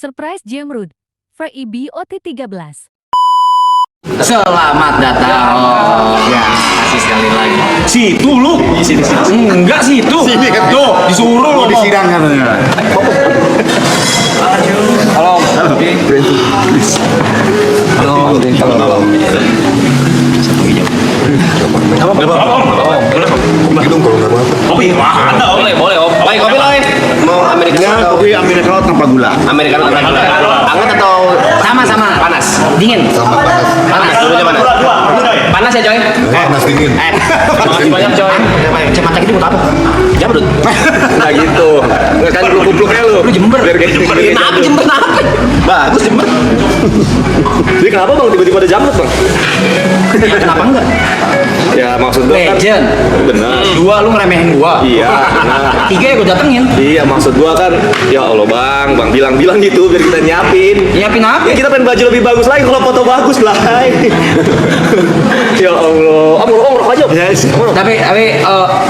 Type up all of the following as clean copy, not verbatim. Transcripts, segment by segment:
Surprise Jamrud, VIBOT 13. Selamat datang. Oh, ya, kasih sekali lagi. Situ lu? Sini. Enggak situ. Sini kan. Tuh, disuruh lu Di sidang katanya. Halo. Halo. Halo. Kopi ada om. Boleh om. Lai kopi lai. Mau Ya, americano? kopi americano tanpa gula. Americano tanpa gula. Hangat atau sama? Panas. Dingin. Sama panas. Panas. Dulunya panas. Panas ya coy. Panas dingin. Makasih banyak coy. Kacamata gitu buat apa? Jamrut. Nggak gitu. Nggak kan kupluk-kupluknya lu. Lu Jember. Biar kayak Jember. Kenapa Jember? Bagus Jember. Jadi kenapa bang tiba-tiba ada jamret bang? Ya kenapa enggak? Ya maksud gua kan. Legend. Benar. 2 lu ngeremehin gua. Iya. Benar. 3 ya gua datengin. Iya maksud gua kan. Ya Allah bang bilang gitu biar kita nyiapin. Nyiapin apa? Ya kita pengen baju lebih bagus lagi kalau foto bagus lah. Ya Allah. Om aja. Ya, Tapi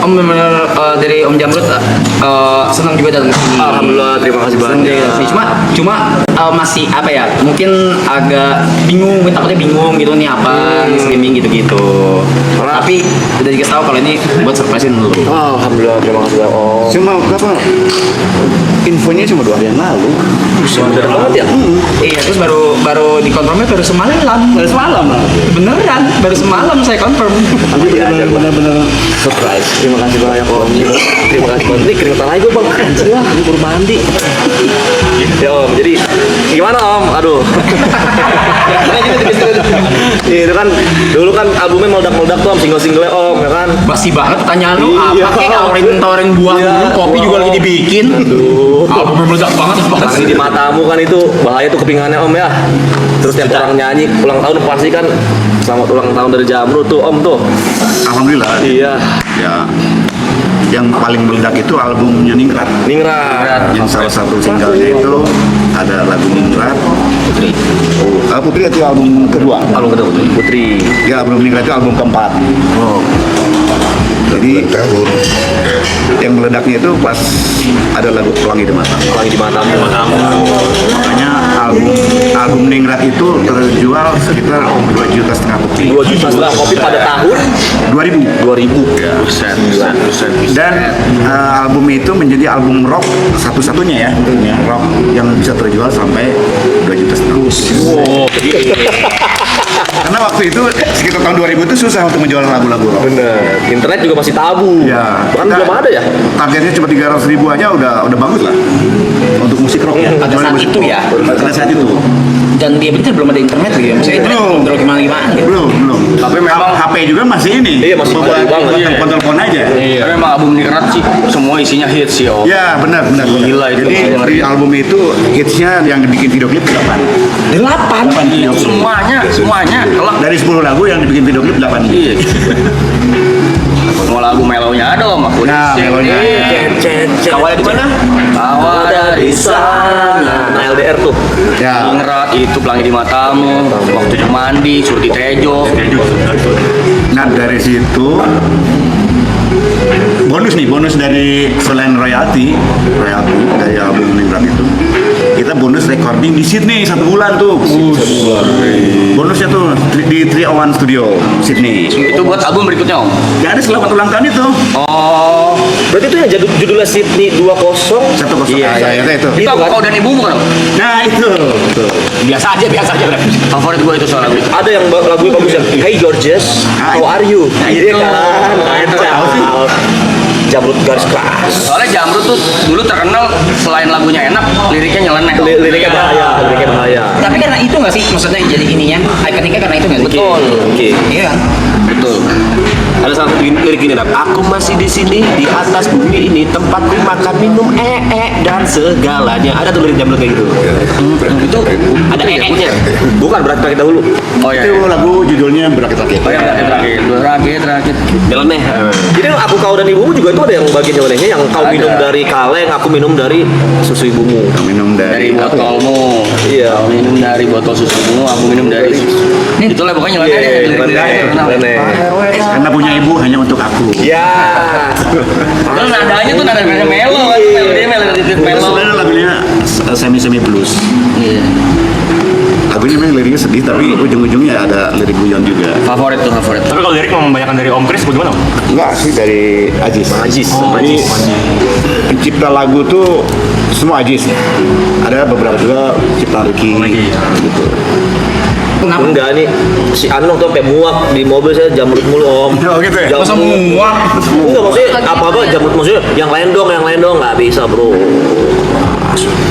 Om bener dari Om Jamrut senang juga datang ke sini. Alhamdulillah terima kasih Senang banyak. juga datang ke sini. Cuma masih apa ya? Mungkin agak bingung, takutnya bingung gitu nih apa streaming gitu-gitu. Tapi udah dikasih tahu kalau ini buat surprisein dulu. Alhamdulillah terima kasih banyak. Oh. cuma berapa? Infonya cuma 2 hari yang lalu. Bener banget ya. Iya, terus baru dikonfirmnya baru semalam. Beneran, baru semalam saya confirm. Benar-benar Surprise. Terima kasih banyak om. Terima kasih banget. Ini keringetan lagi gue bang. Anjir lah, ini baru mandi. Ya om, jadi gimana om? Aduh. Itu kan dulu kan albumnya meledak-meledak tuh om, single-single om, ya kan? Basi banget pertanyaan lu Iya. apa kayak tawarin buah Iya. dulu, kopi juga lagi dibikin. Aduh. Album meledak banget Pasti di matamu kan itu bahaya tuh kepingannya om ya. Terus tiap orang nyanyi ulang tahun pasti kan selamat ulang tahun dari Jamrut tuh om tuh. alhamdulillah. Iya. Ya. Yang paling meledak itu albumnya Ningrat. Ningrat. Yang salah satu singlenya itu ada lagu Ningrat. Putri itu album kedua. Album kedua Putri. Ya, album Ningrat itu album keempat. Jadi yang meledaknya itu pas ada lagu Pelangi di Mata. Lagi di matamu. Makanya album Ningrat itu terjual sekitar 2,5 juta kopi. 2 juta setelah kopi pada tahun 2000. 2000. Ya. Dan album itu menjadi album rock satu-satunya ya rock yang bisa terjual sampai 2,5 juta. Wow. Karena waktu itu sekitar tahun 2000 itu susah untuk menjual lagu-lagu rock. Bener. Internet juga masih tabu. Ya, Kan belum ada ya? Targetnya cuma 300.000 aja udah bagus lah untuk musik rock. Pada saat itu ya. Pada saat itu. Dan dia betul belum ada internet lagi ya. Maksudnya internet Belum. belum gimana gitu. Belum. Tapi memang HP juga masih ini. Iya, masih buat baru banget. telepon aja. Tapi memang album Ningrat sih semua isinya hits sih om. Ya, benar. Gila itu, Jadi benar. di album itu hitsnya yang dibikin video klip 8. 8. Semuanya kelak. Dari 10 lagu yang dibikin video klip 8. Iya. Semua lagu melonya ada om. Nah, melonya. Kawalnya di mana? Awal dari sana. Nah, LDR tuh. Ya. Ningrat itu Pelangi di Matamu. Waktunya mandi, Surti Tejo. Nah, dari situ bonus dari selain royalti dari album Ningrat itu kita bonus recording di Sydney 1 bulan tuh. Bonusnya tuh di 301 Studio Sydney. Itu buat album berikutnya om. Ya ada selamat ulang tahun itu. Oh. Berarti itu yang judulnya Sydney 20. 1-0. Iya, Ya, itu. Itu kan? kau dan ibumu kan om? Nah itu. Biasa aja. Favorit gue itu soal lagu itu. Ada yang lagu bagus yang Hey Georges, how are you? Iya kan? Kacau. Jamrut garis keras. Soalnya Jamrut tuh dulu terkenal selain lagunya enak, liriknya nyeleneh. Om. Liriknya bahaya. Tapi karena itu nggak sih maksudnya jadi ininya ikoniknya karena itu nggak sih? Betul. Oke. Iya kan? Betul. Ada satu lirik gini, Dap. Aku masih di sini di atas bumi ini, tempatku makan minum dan segalanya. Ada tuh lirik Jamrut kayak gitu. Itu Ada punya. Bukan berarti kita dulu. oh iya. Itu lagu judulnya Berakit-rakit. Oh iya, terakhir. Nyeleneh. Jadi aku kau dan ibumu juga itu ada yang bagian nyelenehnya yang kau Ada. minum dari kaleng, aku minum dari susu ibumu. Minum Dari dari botolmu. Iya. Minum dari botol susu semua, aku minum dari itulah pokoknya nyeleneh deh. Nyeleneh. Karena punya ibu hanya untuk aku. Ya. Padahal nadanya tuh nada melo kan, melodinya melodi melo. Sebenarnya lagunya semi blues. Iya. Lagu ini memang liriknya sedih tapi ujung-ujungnya ada lirik guyon juga. Favorit. Tapi kalau lirik membayangkan dari Om Kris bagaimana? Enggak sih dari Ajis. Oh, Ini pencipta lagu tuh semua Ajis. Ada beberapa juga cipta Ricky gitu. Enggak nih, si Anong tuh sampai muak di mobil saya jamrut mulu Om. Oh gitu ya? Masa muak? Enggak maksudnya apa-apa jamrut maksudnya yang lain dong nggak bisa bro.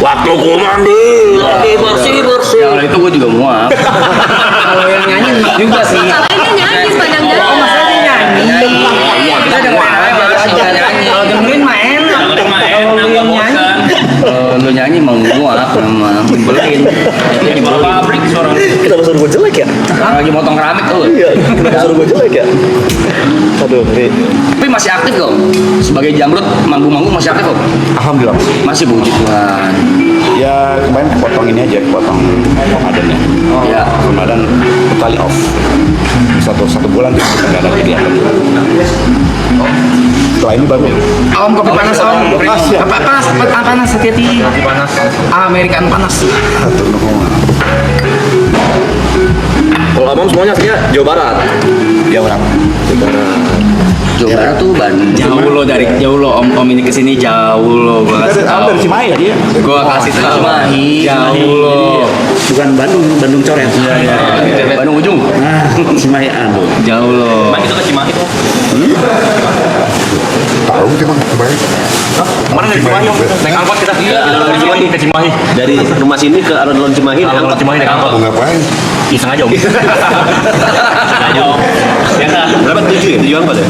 Waktu gua mandi bersih. Kalau itu gue juga muak. Kalau yang nyanyi enak juga sih. Kalian nyanyi sepanjang jalan. Iya, kita dengerin aja kita nyanyi. Kalau dengerin mah enak. Kalau yang nyanyi. Kalau lu nyanyi mau muak memang nyebelin. Jadi di pabrik suara. Kenapa suruh gua jelek ya? Lagi motong keramik tuh. Iya, kenapa suruh gua jelek ya? Aduh, nih. Tapi masih aktif kok. Sebagai jamrut manggung-manggung masih aktif kok. Alhamdulillah. Masih puji Tuhan. Ya kemarin potong ini aja, potong Ramadannya. Ya. Ramadan totally off. Satu bulan tuh kita nggak ada kegiatan. Setelah ini baru. Om kopi panas om. Panas ya? Panas hati-hati. Panas. Amerikan panas. Atur nuhun. Kalau Amam semuanya aslinya Jawa Barat. Ya orang. Jawa Barat tuh Bandung. Jauh lo om ini kesini jauh lo. Gua kasih tahu. Dari Cimahi ya dia. Gua kasih tahu. Cimahi. Jauh lo. Bukan Bandung coret. Bandung ujung. Nah, Cimahi anu. Jauh lo. Itu ke Cimahi tuh. Tahu sih bang, kemarin. Kemarin dari Cimahi Om, naik angkot kita. Iya, dari Cimahi ke Cimahi. Dari rumah sini ke alun-alun Cimahi naik Kalau angkot. Cimahi naik angkot. Mau ngapain? Iseng aja Om. Aja Om. Ya kan. Berapa? 7 ya? 7 angkot ya?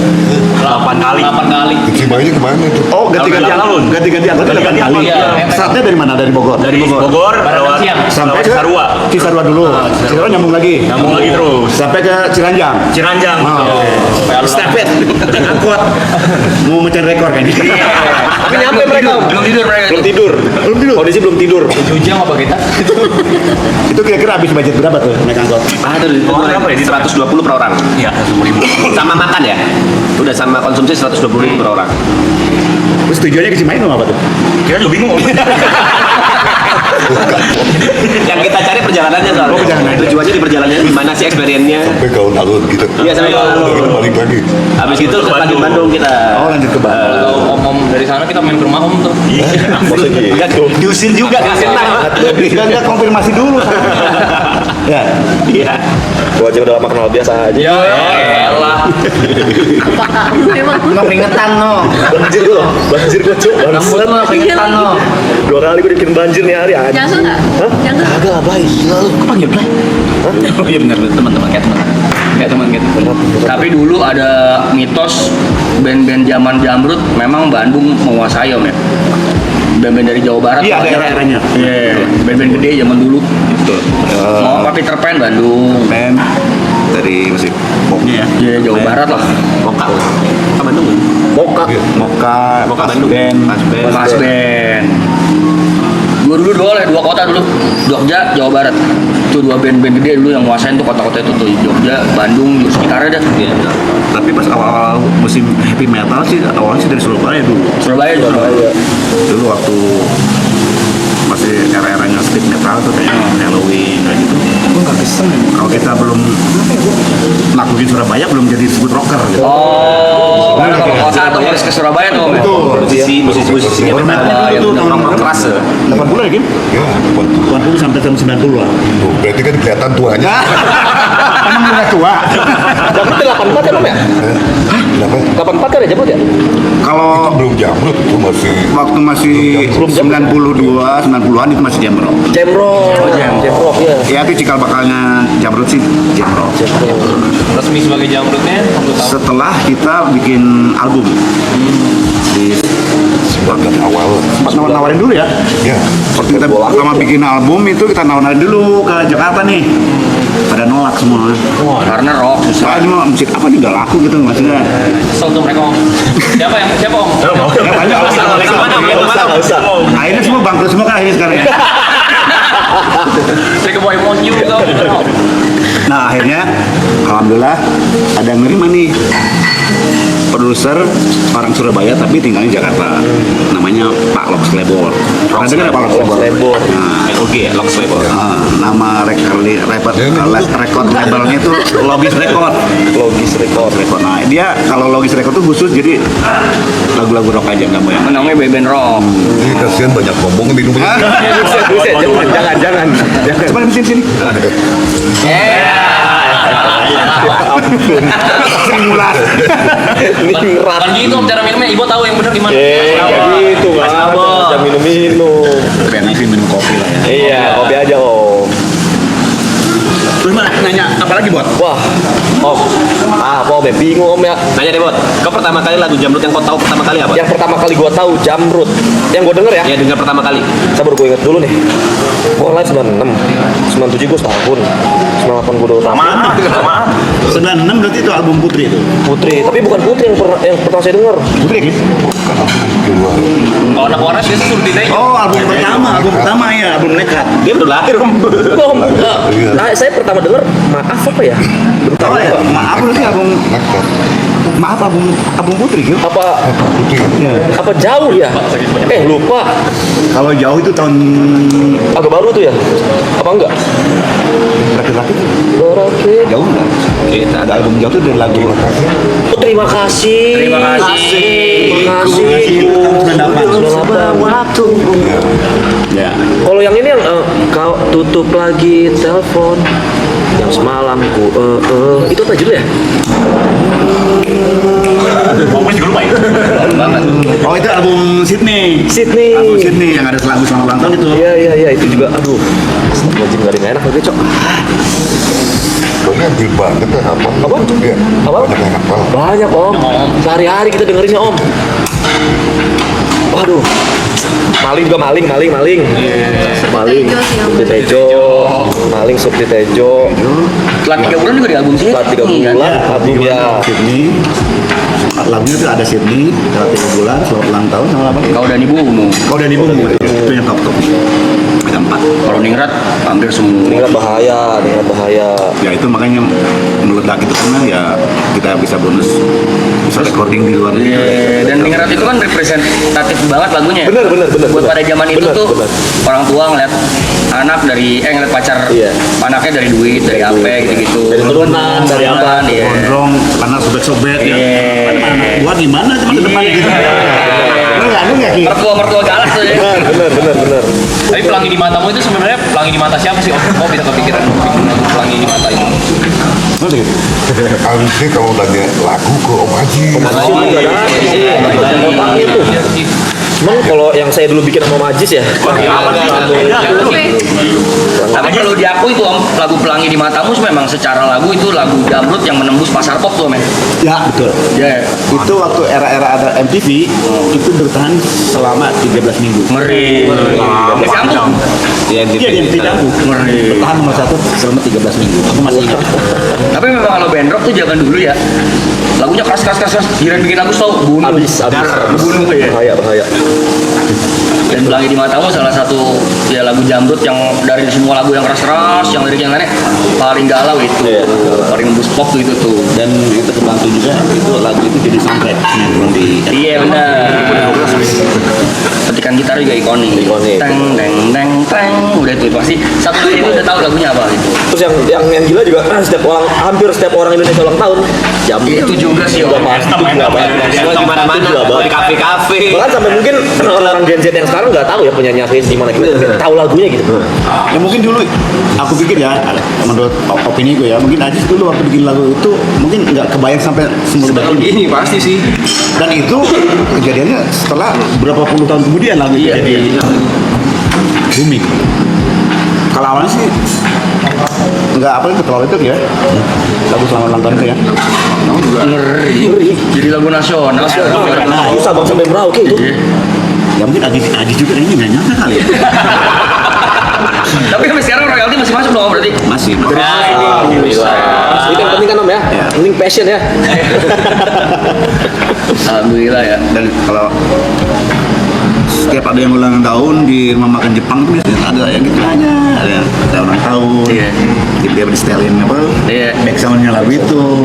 8 kali. 8 kali. Ke Cimahi kemana tuh? Oh, ganti-ganti Alun-alun. Ganti-ganti angkot Ganti-ganti 8 kali. angkot, iya. Startnya dari mana? Dari Bogor. Dari Bogor lewat siang. Sampai lewat ke Cisarua. Cisarua dulu. Cisarua nyambung lagi. Nyambung lagi terus. Sampai ke Ciranjang. Ciranjang. Oh. Stafet. Angkot. Mau mecahin rekor kan? Tapi nyampe mereka Om. Belum tidur mereka. Belum tidur. Kondisi belum tidur. 7 jam apa kita? Itu kira-kira habis budget berapa tuh naik angkot? Ada di berapa ya? 120 per orang. Iya, 10.000. Sama makan ya? Udah sama konsumsi 120.000 per orang. Terus tujuannya ke Cimahi mau apa tuh? Kita juga bingung Om. Yang kita cari perjalanannya soalnya. Oh, perjalanan. Tujuannya di perjalanannya gimana sih experience-nya? Sampai ke alun-alun gitu. Iya, sampai ke alun-alun. Kita balik lagi. Habis itu ke Bandung kita. Oh, lanjut ke Bandung. Om dari sana kita main ke rumah Om tuh. Enggak diusir juga enggak senang. Enggak konfirmasi dulu. Ya. Iya. Gua aja udah lama kenal biasa aja. Ya elah. Nggak keringetan no. Banjir gua loh. Banjir gua cuy. Rambut lo keringetan no. 2 kali gua dibikin banjir nih hari aja. Jangan nggak? Jangan. Agak baik. Kok panggil Blay? Oh iya benar teman-teman kayak teman. Kayak teman gitu. Tapi dulu ada mitos band-band zaman Jamrut memang Bandung menguasai Om ya. Band-band dari Jawa Barat. Iya, ada era-eranya. Iya, band-band gede zaman dulu. Betul. Mau Pak Peter Pan Bandung. Band dari musik popnya ya. Iya, Jawa Barat lah. Moka. Ke Bandung. Moka. Moka, Moka Pas Bandung. Band. Mas Band. Dua kota dulu. Jogja, Jawa Barat. Itu 2 band-band gede dulu yang nguasain tuh kota-kota itu tuh. Jogja, Bandung, sekitarnya dah. Iya. Tapi pas awal-awal musim heavy metal sih awalnya sih dari Surabaya dulu. Surabaya juga. Dulu waktu masih era-eranya speed metal tuh kayak Halloween kayak gitu. Kalau kita belum naklukin Surabaya belum jadi disebut rocker gitu. Oh, kalau kota atau harus ke Surabaya tuh Om. Musisinya Baru memang metal itu tahun keras ya. 80 ya Kim? Ya, waktu 80 sampai tahun 90 lah. tuh, berarti kan kelihatan tuanya. Emang udah tua. Jamrut 84 kan Om ya? Kenapa? 84 kan ya Jamrut ya? Kalau Belum jamrut itu masih. waktu masih 92, 90-an itu masih Jamrok. Jamrut. Jamrut ya. Ya itu cikal bakalnya Jamrut sih Jamrok. Resmi sebagai Jamrutnya 1 tahun. Setelah kita bikin album di Sebagian awal. pas nawarin dulu ya. Ya. Waktu kita pertama bikin album itu kita nawarin dulu ke Jakarta nih. Pada nolak semua. Karena rock susah. Soalnya mau musik apa nih nggak laku gitu maksudnya. Kesel tuh mereka Om. Siapa Om? Ya banyak Nggak usah. akhirnya semua bangkrut semua kan akhirnya sekarang ya. Nah akhirnya alhamdulillah ada yang nerima nih, produser orang Surabaya tapi tinggalnya di Jakarta, namanya Pak Lox Lebor. Pernah dengar Pak Lox Lebor? Nah, Oke, Lox Label. nama record labelnya itu Logis Record. Logis Record. Nah dia kalau Logis Record tuh khusus jadi lagu-lagu rock aja nggak mau yang Menangnya band rock. Ini kasihan banyak ngomong minumnya. Buset, jangan. coba di sini. Simulan. Bukan gitu om cara minumnya, ibu tahu yang benar gimana. Gitu kan. Jangan minum-minum. Pengen sih minum kopi lah ya. Iya, kopi aja om. Terus mana nanya apa lagi buat? Wah, om. Apa om ya? Bingung om ya. Nanya deh, Bot. Kau pertama kali lagu Jamrut yang kau tahu pertama kali apa? Yang pertama kali gua tahu Jamrut. Yang gua denger ya. Ya, dengar pertama kali. Sabar gue inget dulu nih. Gua live 96, 97 gua setahun, 98 gua 2 tahun. Sama. 96 berarti itu album Putri itu. Putri, tapi bukan Putri yang pertama saya denger. Putri kan? Kalau anak waras biasa suruh ditanya. Oh album pertama ya, album Nekat. Dia baru lahir, Om. Belum. Nah, saya pertama denger maaf apa ya? Bentar, Oh ya, lupa. maaf berarti album Putri gitu. Apa jauh ya? Lupa. Kalau jauh itu tahun Agak baru tuh ya? Apa enggak? Rakit-rakit Berakit. jauh enggak? Kita ada album jauh itu dari lagu Oh, terima kasih. Terima kasih. Terima kasih. itu tahun 98. Waktu. Ya. Kalau yang ini yang kau tutup lagi telepon yang semalam ku itu apa judulnya? Ngomong juga lupa ya. Oh itu album Sydney. Sydney. Album Sydney yang ada lagu sama ulang tahun itu. Iya itu juga. Aduh. Astagfirullahaladzim, gak ada yang enak lagi cok. Soalnya hampir banget kan apa? Apa? Iya. Apa? Banyak yang hafal. Banyak om. Sehari-hari kita dengerinnya om. Waduh. Maling juga maling. Maling. Tejo sih, Om. Subti Tejo. Maling Subti Tejo. Setelah 3 bulan juga di album sih. Setelah 3 bulan album ya. Sydney. Lagunya itu ada Sydney, setelah 3 bulan, selamat ulang tahun sama apa? Kau udah dibunuh. Kau udah dibunuh itu yang top. Ada 4. Kalau ningrat hampir semua. Ningrat bahaya. Ya itu makanya meledak itu karena ya kita bisa bonus, bisa recording di luar. Dan ningrat itu kan representatif banget lagunya. Bener. Buat pada zaman itu Bener, tuh bener. orang tua ngeliat anak dari ngeliat pacar Iya. anaknya dari duit, dari apa gitu-gitu. Dari turunan, dari apa. Iya. Gondrong karena sobek-sobek ya. Iya. Anak gua gimana cuma ke depan gitu. Lu enggak Ki? Mertua galak tuh ya. Bener. Tapi pelangi di matamu itu sebenarnya pelangi di mata siapa sih? Kok bisa kepikiran bikin lagu pelangi di mata itu? Harusnya kalau tanya lagu ke Om Haji. Cuman kalau yang saya dulu bikin sama Majis ya. Tapi kalau diakui tuh om, lagu Pelangi di Matamu memang secara lagu itu lagu Jamrut yang menembus pasar pop tuh men. Ya betul. Ya. Itu waktu era-era ada MTV itu bertahan selama 13 minggu. Ngeri. Kamu? Iya di MTV aku. Bertahan nomor 1 selama 13 minggu. Aku masih ingat. Tapi memang kalau band rock tuh zaman dulu ya. Lagunya keras. Kirain bikin lagu tau bunuh. Abis. Bunuh ya. Bahaya. Dan Pelangi di Matamu salah satu ya lagu Jamrut yang dari semua lagu yang keras, yang liriknya aneh paling galau itu. Iya. Paling nembus pop tuh itu tuh. Dan itu kebantu juga itu lagu itu jadi soundtrack sinetron di Iya benar. Petikan gitar juga ikonik. Teng. Udah itu pasti satu dari itu udah tahu lagunya apa gitu. Terus yang gila juga hampir setiap orang Indonesia ulang tahun Jamrut. Itu juga sih Udah om. pasti juga banget. Dia kemana-mana, di kafe-kafe. Bahkan sampai mungkin orang-orang Gen Z yang sekarang nggak tahu ya penyanyi Hafiz di mana gitu. Tahu lagunya gitu. Ya mungkin dulu aku pikir ya menurut opini gue ya mungkin Ajis dulu waktu bikin lagu itu mungkin nggak kebayang sampai semudah ini. Ini pasti sih. Dan itu kejadiannya setelah berapa puluh tahun kemudian lagu itu jadi booming. Kalau awalnya sih nggak apa itu terlalu itu ya lagu selamat ulang tahun itu ya. Ngeri. Jadi lagu nasional. Nah, itu Sabang sampai Merauke itu. Ya mungkin Ajis juga ini nggak nyangka kali ya. Tapi sampai sekarang royalti masih masuk dong berarti. Masih. Itu yang penting kan om ya. Penting passion ya. Alhamdulillah ya. Dan kalau setiap ada yang ulang tahun di rumah makan Jepang itu biasanya ada yang gitu aja, ada ulang tahun, Iya. Dia di-setelin apa? Iya. Back sound-nya lagu itu.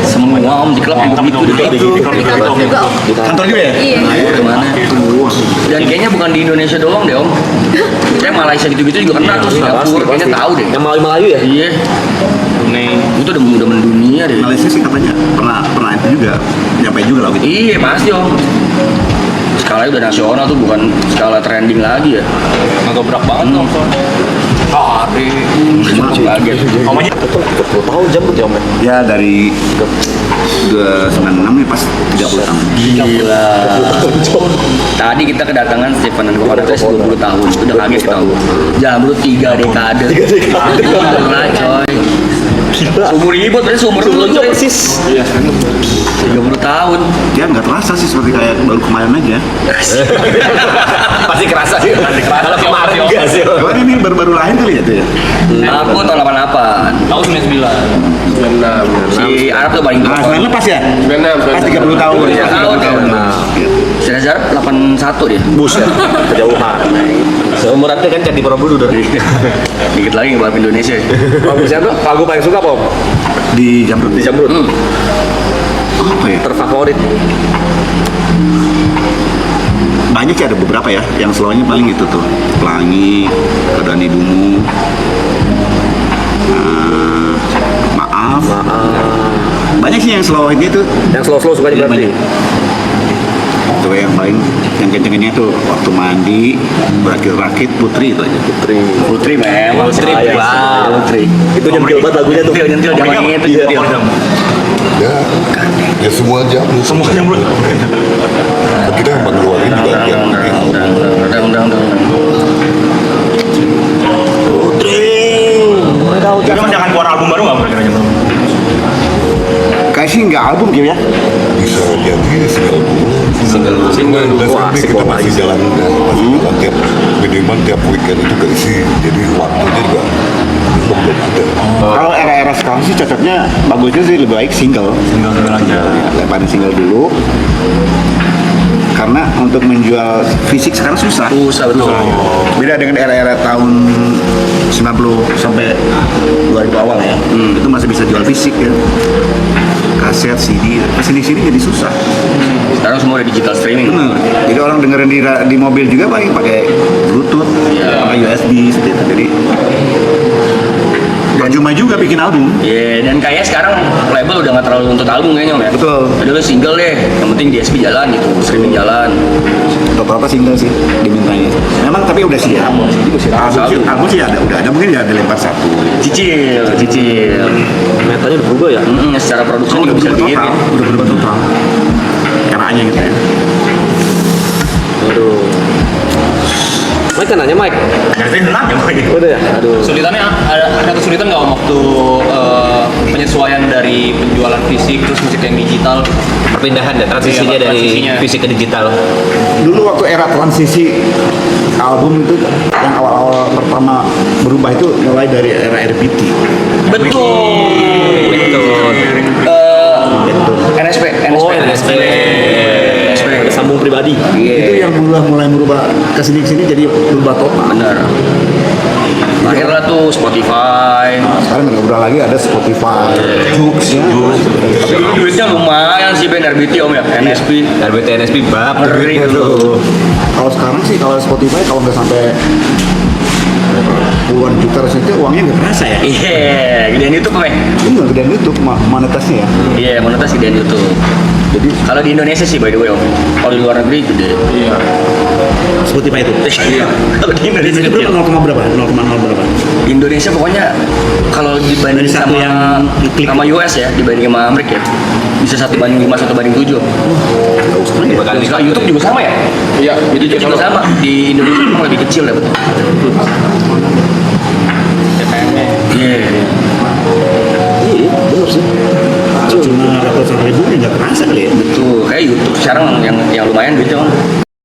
Semua om di klub juga gitu deh. Di kantor juga om. Kantor juga ya? Iya. Nah, itu Kemana? Dan kayaknya bukan di Indonesia doang deh om. Kayak Malaysia gitu-gitu juga kena tuh Singapura. Kayaknya tahu deh. Yang Melayu ya? Iya. Itu udah mendunia deh. Malaysia sih katanya pernah itu juga nyampe juga lagu itu. Iya pasti om. Skalanya udah nasional tuh, bukan skala trending lagi ya. Ngebrak banget dong soalnya. Hari. Kaget. Om aja. 40 tahun jam tuh jamnya. Ya dari 96 nih pas 30 tahun. Gila. Tadi kita kedatangan Stephen dan Kovacs 20 tahun. Udah kaget kita. Jamrut 3 dekade. Gila coy. Umur ibu berarti seumur lu coy. Persis. 30 tahun. Ya nggak terasa sih seperti kayak baru kemarin aja. Pasti kerasa sih. Kalau kemarin enggak sih. Cuman ini baru-baru lahir kali ya tuh ya. Aku tahun 88. Tahu 99. Si Arab tuh paling Nah, tua. 96 pas ya? 96. Pas 30 tahun. Iya, 30 tahun. Nah, Si Reza Arab 81 dia. bus ya. Kejauhan. Seumurannya kan jadi Borobudur. Dikit lagi ngebalap Indonesia. Lagu siapa? Lagu paling suka Pom? Di Jamrut. Di Jamrut. Apa ya? Terfavorit. Banyak sih, ada beberapa ya. Yang slownya paling itu tuh. Pelangi, Kedani Dungu. Maaf. Banyak sih yang slow itu. Yang slow-slow sukanya berarti. Itu yang paling yang kencengnya tuh waktu mandi, berakhir rakit Putri itu aja. Putri memang. Putri, Sayang. wow. Putri. Itu nyentil banget lagunya tuh. Nyentil zamannya itu Iya. nyentil. Ya semua jam. Semuanya belum. Kita emang keluarin juga yang Tapi masih akan keluar album baru nggak kira-kira? Kayak sih nggak album gitu ya. bisa jadi single dulu. Dan Wah, sekarang asik kita banget. masih jalan tiap minimal tiap weekend itu keisi. Jadi waktunya juga belum ada. Kalau era-era sekarang sih cocoknya bagusnya sih lebih baik single. Single aja. Ya, daripada single dulu. Karena untuk menjual fisik sekarang susah. Susah betul. Beda dengan era-era tahun 90 sampai 2000 awal ya. Itu masih bisa jual fisik ya. Kaset, CD, kesini-sini jadi susah. Sekarang semua udah digital streaming. Bener. Jadi orang dengerin di mobil juga paling pakai Bluetooth, pakai USB seperti itu. Jadi gak cuma juga bikin album. Iya, dan kayaknya sekarang label udah nggak terlalu nuntut album kayaknya om ya. Betul. Jadi lu single deh, yang penting DSP jalan gitu, streaming jalan. Rata-rata single sih dimintanya. Memang tapi udah siap. Album sih ada, udah ada mungkin ya ada lempar satu. Cicil. Metanya udah berubah ya. Secara produksi juga Udah bisa berubah dilihat total, ya. udah berubah total. Caranya gitu ya. Aduh. Mike kan nanya Mike. Jadi nanya lagi. Udah ya. Aduh. Kesulitannya ada kesulitan nggak om waktu penyesuaian dari penjualan fisik terus musik yang digital? Perpindahan ya transisinya Iya, dari transisinya. fisik ke digital. Dulu waktu era transisi album itu yang awal-awal pertama berubah itu mulai dari era RBT. Betul. NSP. Oh, NSP. Sambung pribadi. Itu yang mulai merubah kesini jadi berubah total. Benar. Akhirnya tuh Spotify. Sekarang udah lagi ada Spotify, Joox ya. Tapi dulu duitnya lumayan sih band RBT om ya, NSP. RBT NSP bab. Ngeri tuh. Kalau sekarang sih kalau Spotify kalau nggak sampai puluhan juta rasanya uangnya nggak terasa ya. Iya, gedean YouTube om ya. Ini nggak gedean YouTube monetasnya ya. Iya, monetas gedean YouTube. Jadi Kalau di Indonesia sih by the way om, kalau di luar negeri gede. Iya. Spotify itu. Iya. Kalau di Indonesia Itu kecil. berapa? 0, berapa? 0,0 berapa? Indonesia pokoknya kalau dibanding Dari satu sama yang klik. sama US ya, dibanding sama Amerika ya, bisa 1:5, 1:7. Kalau YouTube juga sama ya? Iya, YouTube juga sama. Di Indonesia memang lebih kecil ya betul. Iya. Iya, bener sih. Cuma ratusan ribu nggak terasa kali ya. Betul. Kayak YouTube sekarang yang lumayan duitnya om.